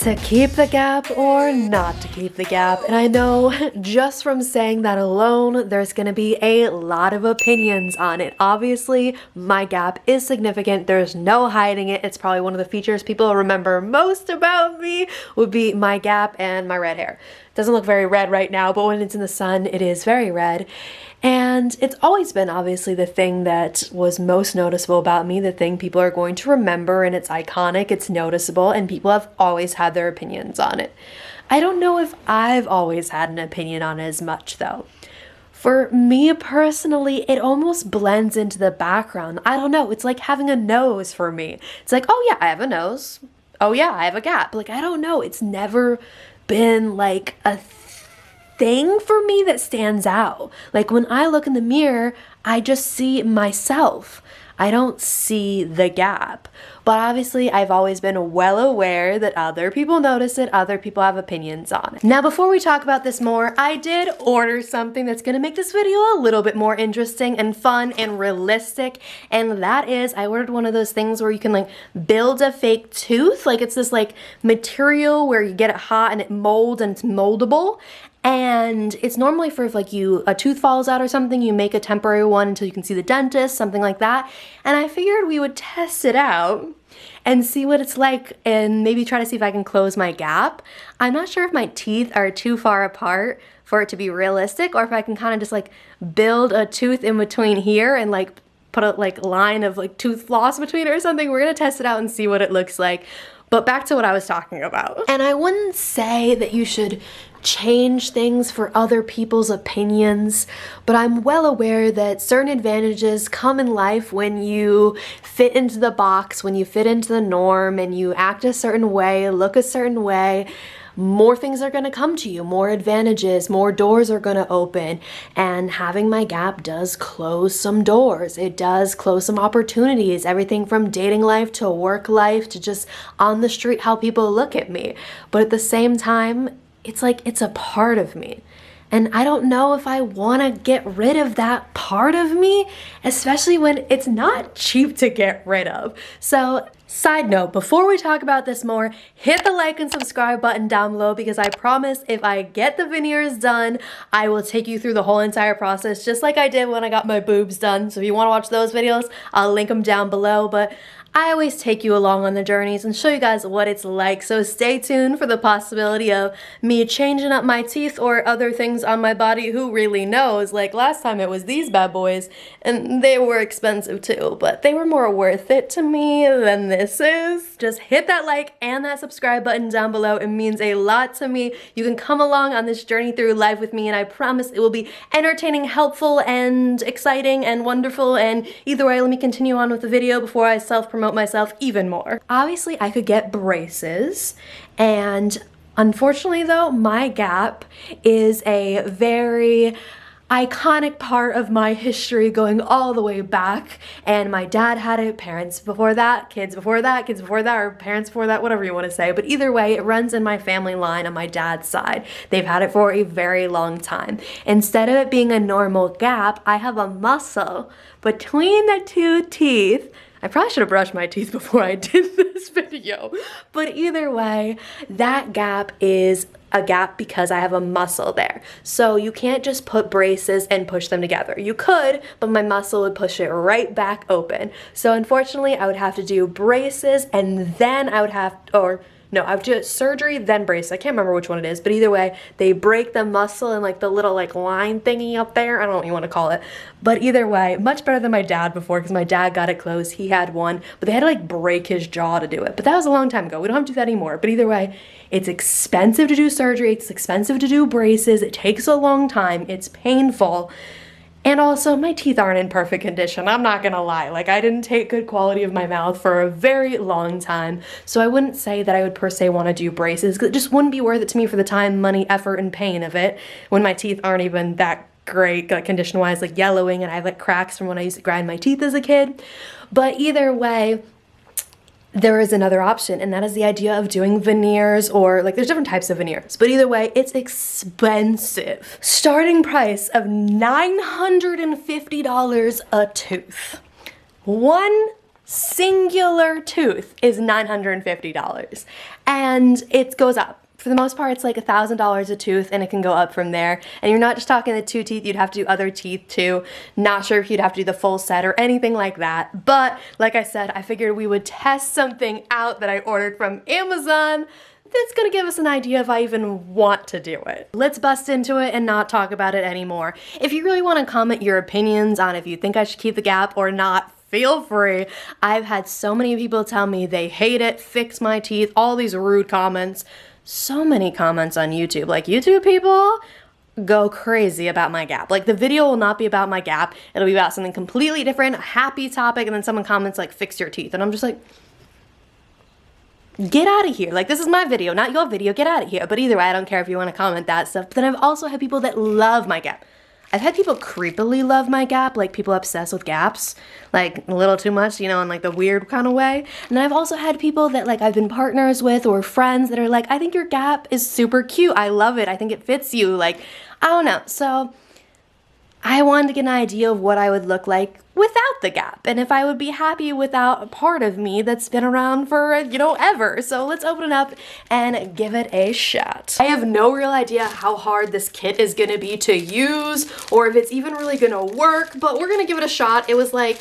To keep the gap or not to keep the gap. And I know just from saying that alone, there's gonna be a lot of opinions on it. Obviously, my gap is significant. There's no hiding it. It's probably one of the features people remember most about me would be my gap and my red hair. Doesn't look very red right now, but when it's in the sun, it is very red. And it's always been obviously the thing that was most noticeable about me, the thing people are going to remember, and it's iconic, it's noticeable, and people have always had their opinions on it. I don't know if I've always had an opinion on it as much though. For me personally, it almost blends into the background. I don't know, it's like having a nose for me. It's like, oh yeah, I have a nose. Oh yeah, I have a gap. Like, I don't know, it's never been like a thing for me that stands out. Like when I look in the mirror, I just see myself. I don't see the gap. But obviously I've always been well aware that other people notice it, other people have opinions on it. Now before we talk about this more, I did order something that's gonna make this video a little bit more interesting and fun and realistic, and that is I ordered one of those things where you can like build a fake tooth. Like it's this like material where you get it hot and it molds and it's moldable. And it's normally for if like a tooth falls out or something, you make a temporary one until you can see the dentist, something like that. And I figured we would test it out and see what it's like and maybe try to see if I can close my gap. I'm not sure if my teeth are too far apart for it to be realistic or if I can kind of just like build a tooth in between here and like put a like line of like tooth floss between it or something. We're gonna test it out and see what it looks like. But back to what I was talking about. And I wouldn't say that you should change things for other people's opinions, but I'm well aware that certain advantages come in life when you fit into the box, when you fit into the norm and you act a certain way, look a certain way. More things are gonna come to you, more advantages, more doors are gonna open, and having my gap does close some doors. It does close some opportunities, everything from dating life to work life to just on the street how people look at me. But at the same time, it's like it's a part of me. And I don't know if I want to get rid of that part of me, especially when it's not cheap to get rid of. So, side note, before we talk about this more, hit the like and subscribe button down below because I promise if I get the veneers done, I will take you through the whole entire process just like I did when I got my boobs done. So if you want to watch those videos, I'll link them down below. But I always take you along on the journeys and show you guys what it's like, so stay tuned for the possibility of me changing up my teeth or other things on my body. Who really knows? Like last time it was these bad boys and they were expensive too, but they were more worth it to me than this is. Just hit that like and that subscribe button down below. It means a lot to me. You can come along on this journey through life with me and I promise it will be entertaining, helpful, and exciting and wonderful. And either way, let me continue on with the video before I self-promote myself even more. Obviously, I could get braces, and unfortunately though, my gap is a very iconic part of my history going all the way back, and my dad had it, parents before that, kids before that, kids before that, or parents before that, whatever you want to say. But either way, it runs in my family line on my dad's side. They've had it for a very long time. Instead of it being a normal gap, I have a muscle between the two teeth. I probably should have brushed my teeth before I did this video, but either way, that gap is a gap because I have a muscle there. So you can't just put braces and push them together. You could, but my muscle would push it right back open. So unfortunately, I would have to do braces and then I would have, or no, I would do surgery, then braces. I can't remember which one it is, but either way, they break the muscle and like the little like line thingy up there. I don't know what you want to call it. But either way, much better than my dad before because my dad got it closed. He had one, but they had to like break his jaw to do it. But that was a long time ago. We don't have to do that anymore. But either way, it's expensive to do surgery. It's expensive to do braces. It takes a long time. It's painful. And also, my teeth aren't in perfect condition, I'm not gonna lie. Like, I didn't take good quality of my mouth for a very long time, so I wouldn't say that I would per se want to do braces, because it just wouldn't be worth it to me for the time, money, effort, and pain of it, when my teeth aren't even that great, like, condition-wise, like yellowing, and I have like cracks from when I used to grind my teeth as a kid. But either way, there is another option, and that is the idea of doing veneers, or like there's different types of veneers, but either way, it's expensive. Starting price of $950 a tooth. One singular tooth is $950. and it goes up. For the most part, it's like $1,000 a tooth, and it can go up from there. And you're not just talking the 2 teeth, you'd have to do other teeth too. Not sure if you'd have to do the full set or anything like that. But like I said, I figured we would test something out that I ordered from Amazon that's gonna give us an idea if I even want to do it. Let's bust into it and not talk about it anymore. If you really want to comment your opinions on if you think I should keep the gap or not, feel free. I've had so many people tell me they hate it, fix my teeth, all these rude comments. So many comments on YouTube. Like, YouTube people go crazy about my gap. Like, the video will not be about my gap. It'll be about something completely different, a happy topic, and then someone comments like, fix your teeth. And I'm just like, get out of here. Like, this is my video, not your video. Get out of here. But either way, I don't care if you want to comment that stuff. But then I've also had people that love my gap. I've had people creepily love my gap, like people obsessed with gaps, like a little too much, you know, in like the weird kind of way. And then I've also had people that like I've been partners with or friends that are like, I think your gap is super cute. I love it. I think it fits you. Like, I don't know. So I wanted to get an idea of what I would look like without the gap, and if I would be happy without a part of me that's been around for, you know, ever. So let's open it up and give it a shot. I have no real idea how hard this kit is gonna be to use or if it's even really gonna work, but we're gonna give it a shot. It was like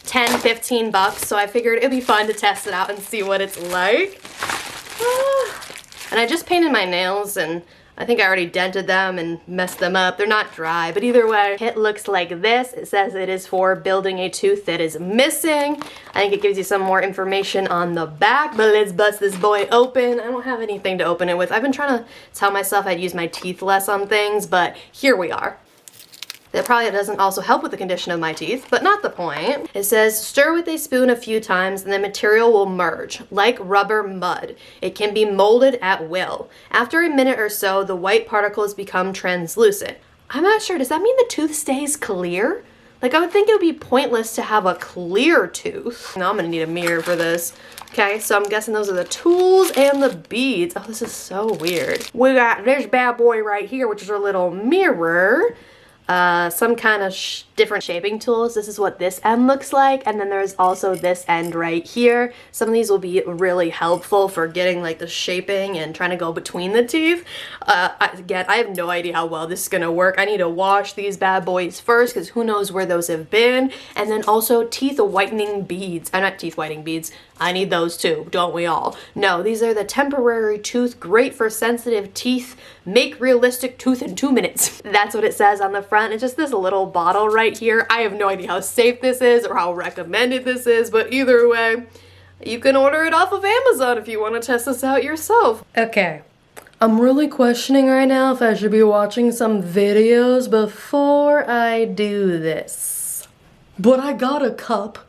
10, 15 bucks, so I figured it'd be fun to test it out and see what it's like. And I just painted my nails, and I think I already dented them and messed them up. They're not dry, but either way, it looks like this. It says it is for building a tooth that is missing. I think it gives you some more information on the back, but let's bust this boy open. I don't have anything to open it with. I've been trying to tell myself I'd use my teeth less on things, but here we are. That probably doesn't also help with the condition of my teeth, but not the point. It says, stir with a spoon a few times and the material will merge, like rubber mud. It can be molded at will. After a minute or so, the white particles become translucent. I'm not sure, does that mean the tooth stays clear? Like, I would think it would be pointless to have a clear tooth. Now I'm gonna need a mirror for this. Okay, so I'm guessing those are the tools and the beads. Oh, this is so weird. We got this bad boy right here, which is our little mirror. Some kind of different shaping tools. This is what this end looks like, and then there's also this end right here. Some of these will be really helpful for getting like the shaping and trying to go between the teeth. Again, I have no idea how well this is gonna work. I need to wash these bad boys first because who knows where those have been. And then also teeth whitening beads. Not teeth whitening beads. I need those too, don't we all? No, these are the temporary tooth, great for sensitive teeth. Make realistic tooth in 2 minutes. That's what it says on the front. It's just this little bottle right here. I have no idea how safe this is or how recommended this is, but either way, you can order it off of Amazon if you want to test this out yourself. Okay, I'm really questioning right now if I should be watching some videos before I do this. But I got a cup,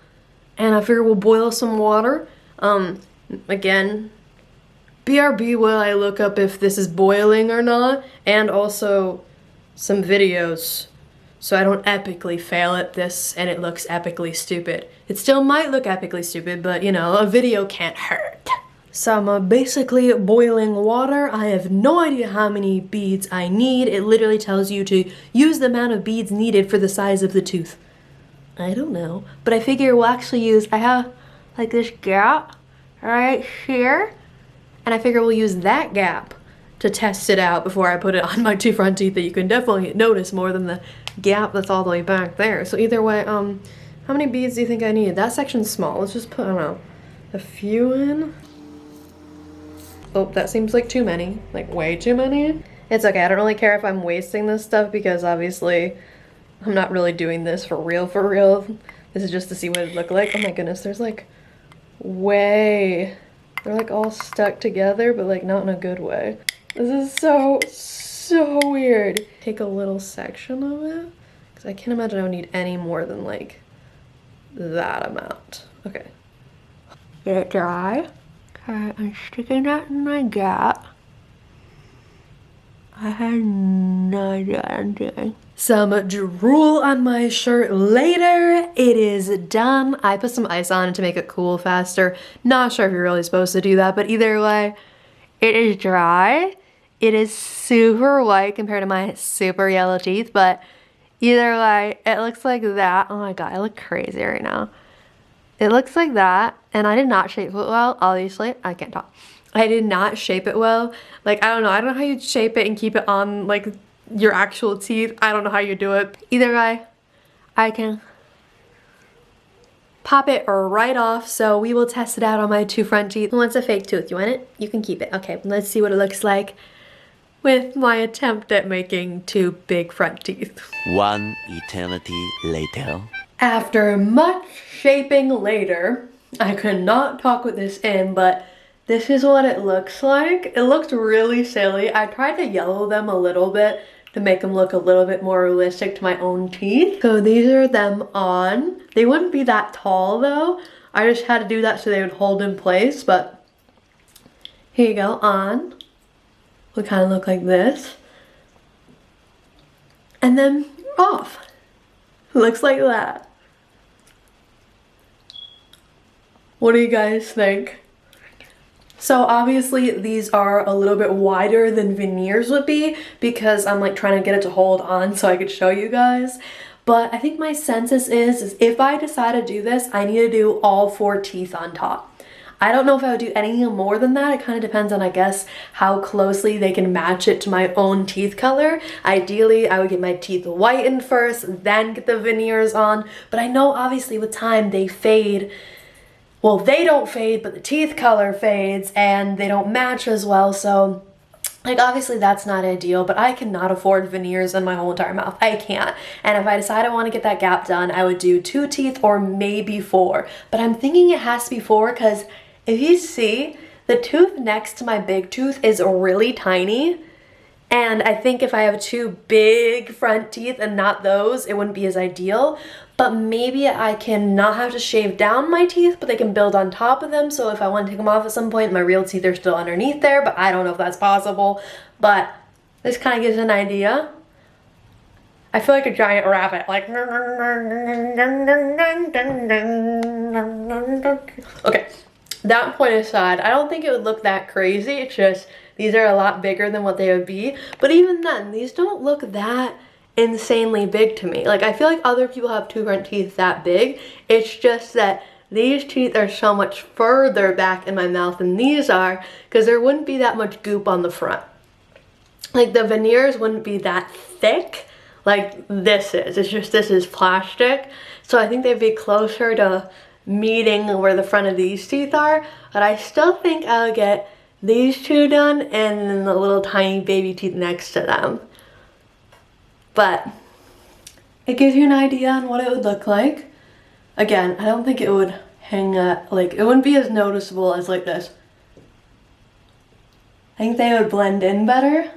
and I figure we'll boil some water. Again, BRB while I look up if this is boiling or not, and also some videos so I don't epically fail at this and it looks epically stupid. It still might look epically stupid, but you know, a video can't hurt. So I'm basically boiling water. I have no idea how many beads I need. It literally tells you to use the amount of beads needed for the size of the tooth. I don't know, but I figure we'll actually use, I have like this gap right here, and I figure we'll use that gap to test it out before I put it on my 2 front teeth that you can definitely notice more than the gap that's all the way back there. So either way, how many beads do you think I need? That section's small. Let's just put, I don't know, a few in. Oh, that seems like too many, like way too many. It's okay, I don't really care if I'm wasting this stuff because obviously I'm not really doing this for real, for real. This is just to see what it looked like. Oh my goodness, there's like they're like all stuck together, but like not in a good way. This is so weird. Take a little section of it, because I can't imagine I would need any more than like that amount. Okay. Get it dry. Okay, I'm sticking that in my gap. I had no idea what I'm doing. Some drool on my shirt later. It is done. I put some ice on it to make it cool faster. Not sure if you're really supposed to do that, but either way, it is dry. It is super white compared to my super yellow teeth, but either way, it looks like that. Oh my god, I look crazy right now. It looks like that, and I did not shape it well, obviously. I can't talk. I did not shape it well. Like, I don't know how you shape it and keep it on like your actual teeth. I don't know how you do it. Either way, I can pop it right off, so we will test it out on my 2 front teeth. Who wants a fake tooth? You want it? You can keep it. Okay, let's see what it looks like with my attempt at making 2 big front teeth. One eternity later. After much shaping later, I could not talk with this in, but this is what it looks like. It looks really silly. I tried to yellow them a little bit to make them look a little bit more realistic to my own teeth. So these are them on. They wouldn't be that tall though. I just had to do that so they would hold in place, but here you go, on. Will kind of look like this. And then off. Looks like that. What do you guys think? So obviously these are a little bit wider than veneers would be because I'm like trying to get it to hold on so I could show you guys. But I think my census is if I decide to do this, I need to do all 4 teeth on top. I don't know if I would do anything more than that. It kind of depends on, I guess, how closely they can match it to my own teeth color. Ideally, I would get my teeth whitened first, then get the veneers on. But I know obviously with time they fade. Well, they don't fade, but the teeth color fades and they don't match as well. So like obviously that's not ideal, but I cannot afford veneers in my whole entire mouth. I can't. And if I decide I want to get that gap done, I would do 2 teeth or maybe 4. But I'm thinking it has to be 4 because if you see, the tooth next to my big tooth is really tiny. And I think if I have 2 big front teeth and not those, it wouldn't be as ideal. But maybe I can not have to shave down my teeth, but they can build on top of them. So if I want to take them off at some point, my real teeth are still underneath there, but I don't know if that's possible. But this kind of gives an idea. I feel like a giant rabbit, like. Okay, that point aside, I don't think it would look that crazy. It's just, these are a lot bigger than what they would be. But even then, these don't look that insanely big to me. Like I feel like other people have 2 front teeth that big. It's just that these teeth are so much further back in my mouth than these are because there wouldn't be that much goop on the front. Like the veneers wouldn't be that thick like this is. It's just this is plastic. So I think they'd be closer to meeting where the front of these teeth are. But I still think I'll get these 2 done and then the little tiny baby teeth next to them. But it gives you an idea on what it would look like. Again, I don't think it would hang like, it wouldn't be as noticeable as like this. I think they would blend in better.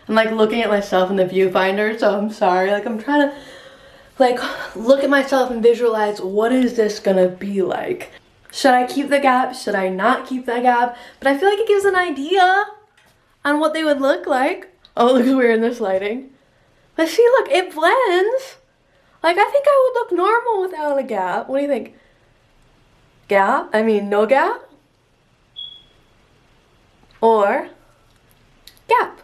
I'm like looking at myself in the viewfinder, so I'm sorry. Like I'm trying to like look at myself and visualize what is this gonna be like. Should I keep the gap? Should I not keep the gap? But I feel like it gives an idea on what they would look like. Oh, it looks weird in this lighting. But see, look, it blends. Like, I think I would look normal without a gap. What do you think? Gap? I mean, no gap? Or gap?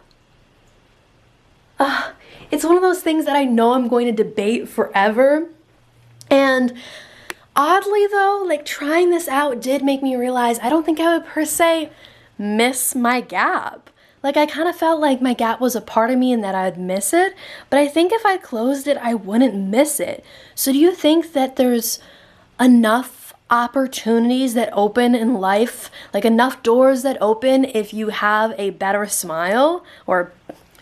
It's one of those things that I know I'm going to debate forever. And oddly, though, like, trying this out did make me realize I don't think I would, per se, miss my gap. Like I kind of felt like my gap was a part of me and that I'd miss it, but I think if I closed it, I wouldn't miss it. So do you think that there's enough opportunities that open in life, like enough doors that open if you have a better smile, or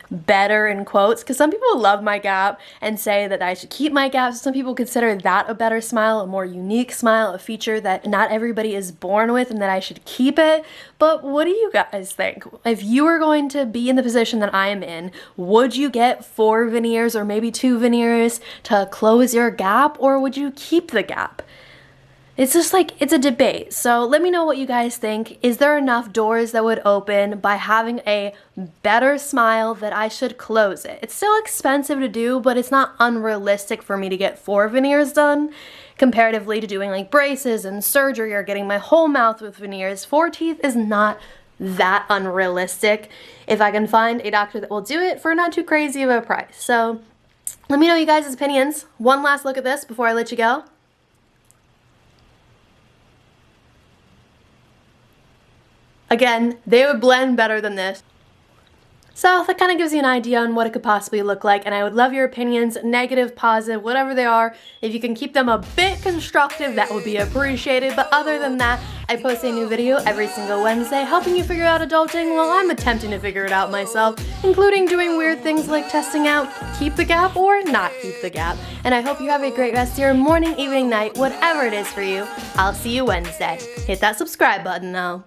better in quotes, because some people love my gap and say that I should keep my gap. Some people consider that a better smile, a more unique smile, a feature that not everybody is born with and that I should keep it. But what do you guys think? If you were going to be in the position that I am in, would you get 4 veneers or maybe 2 veneers to close your gap, or would you keep the gap? It's just like, it's a debate. So let me know what you guys think. Is there enough doors that would open by having a better smile that I should close it? It's still expensive to do, but it's not unrealistic for me to get 4 veneers done comparatively to doing like braces and surgery or getting my whole mouth with veneers. 4 teeth is not that unrealistic if I can find a doctor that will do it for not too crazy of a price. So let me know you guys' opinions. One last look at this before I let you go. Again, they would blend better than this. So that kind of gives you an idea on what it could possibly look like, and I would love your opinions, negative, positive, whatever they are. If you can keep them a bit constructive, that would be appreciated. But other than that, I post a new video every single Wednesday helping you figure out adulting while I'm attempting to figure it out myself, including doing weird things like testing out keep the gap or not keep the gap. And I hope you have a great rest of your morning, evening, night, whatever it is for you. I'll see you Wednesday. Hit that subscribe button though.